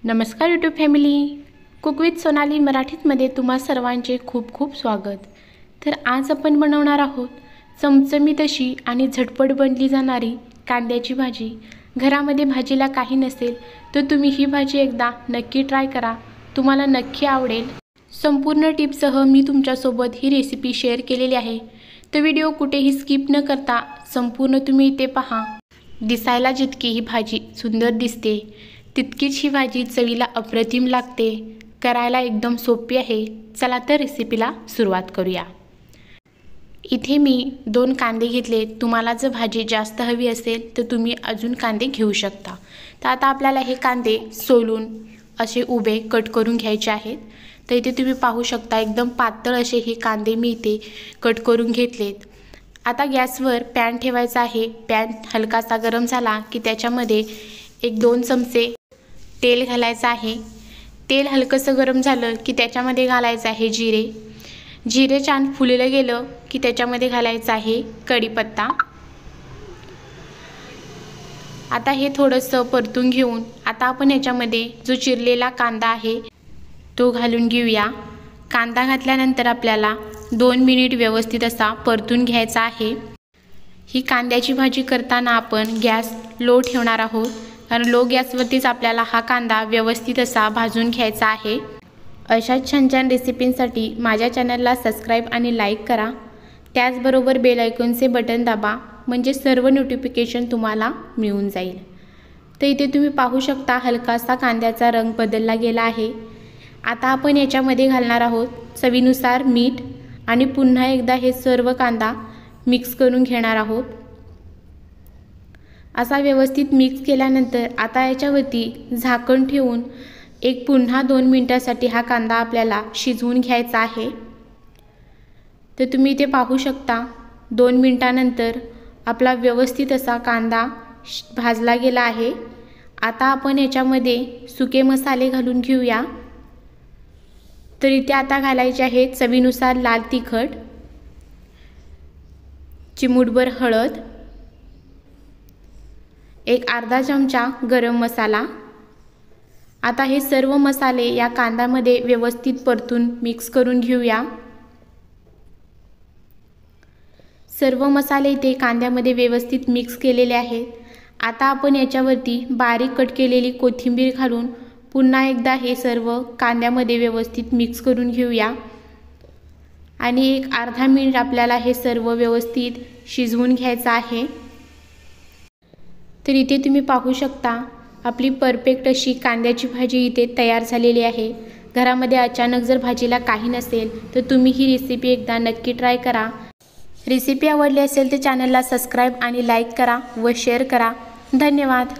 नमस्कार YouTube family, cook with Sonali मराठीमध्ये तुम्हा सर्वांचे खूप खूप स्वागत। तर आज आपण बनवणार आहोत चमचमीत अशी आणि झटपट बनली जाणारी कांद्याची भाजी। घरामध्ये भाजीला काही नसेल तर तुम्ही ही भाजी एकदा नक्की ट्राय करा, तुम्हाला नक्की आवडेल। संपूर्ण टिप्ससह मी तुमच्यासोबत ही रेसिपी शेअर केलेली आहे, तर व्हिडिओ कुठेही स्किप न करता संपूर्ण तुम्ही इथे पहा। दिसायला जितकी ही भाजी सुंदर दिसते तितकीच ही भाजी चवीला अप्रतिम लागते, करायला एकदम सोपी आहे। चला तर रेसिपीला सुरुवात करूया। इथे मी 2 कांदे घेतले, तुम्हाला जर भाजी जास्त हवी असेल तर तुम्ही अजून कांदे घेऊ शकता। तर आता आपल्याला हे कांदे सोलून असे उभे कट करून घ्यायचे आहेत। तर इथे तुम्ही पाहू शकता एकदम पातळ असे हे कांदे मी इथे कट करून घेतलेत। आता गॅसवर पॅन ठेवायचा आहे। पॅन हलकासा गरम झाला की त्याच्यामध्ये 1-2 चमचे तेल घालायचं आहे। तेल हलकसं गरम झालं की त्याच्यामध्ये घालायचं आहे जिरे। जिरे छान फुललं गेलं की त्याच्यामध्ये घालायचं आहे कढीपत्ता। आता हे थोडंसं परतून घेऊन आता आपण याच्यामध्ये जो चिरलेला कांदा आहे तो घालून घेऊया। कांदा घातल्यानंतर आपल्याला 2 मिनिट व्यवस्थित असा परतून घ्यायचा आहे। ही कांद्याची भाजी करताना आपण गॅस लो ठेवणार आहोत, कारण लो गॅसवरतीच आपल्याला हा कांदा व्यवस्थित असा भाजून घ्यायचा आहे। अशाच छान छान रेसिपींसाठी माझ्या चॅनलला सबस्क्राईब आणि लाईक करा। त्याचबरोबर बेल आयकॉनचे बटन दाबा, म्हणजे सर्व नोटिफिकेशन तुम्हाला मिळून जाईल। तर इथे तुम्ही पाहू शकता हलकासा कांद्याचा रंग बदलला गेला आहे। आता आपण याच्यामध्ये घालणार आहोत चवीनुसार मीठ आणि पुन्हा एकदा हे सर्व कांदा मिक्स करून घेणार आहोत। असा व्यवस्थित मिक्स केल्यानंतर आता याच्यावरती झाकण ठेवून पुन्हा 2 मिनिटांसाठी हा कांदा आपल्याला शिजवून घ्यायचा आहे। तर तुम्ही इथे पाहू शकता 2 मिनिटांनंतर आपला व्यवस्थित असा कांदा भाजला गेला आहे। आता आपण याच्यामध्ये सुके मसाले घालून घेऊया। तर इथे आता घालायचे आहे चवीनुसार लाल तिखट, चिमूटभर हळद, अर्धा चमचा गरम मसाला। आता हे सर्व मसाले या कांद्यामध्ये व्यवस्थित परतून मिक्स करून घेऊया। सर्व मसाले इथे कांद्यामध्ये व्यवस्थित मिक्स केलेले आहेत। आता आपण याच्यावरती बारीक कट केलेली कोथिंबीर घालून पुन्हा एकदा हे सर्व कांद्यामध्ये व्यवस्थित मिक्स करून घेऊया आणि अर्धा मिनिट आपल्याला हे सर्व व्यवस्थित शिजवून घ्यायचं आहे। तर इथे तुम्ही पाहू शकता आपली परफेक्ट अशी कांद्याची भाजी इथे तयार झालेली आहे। घरामध्ये अचानक जर भाजीला काही नसेल तर तुम्ही ही रेसिपी एकदा नक्की ट्राय करा। रेसिपी आवडली असेल तर चॅनलला सबस्क्राईब आणि लाईक करा व शेअर करा। धन्यवाद।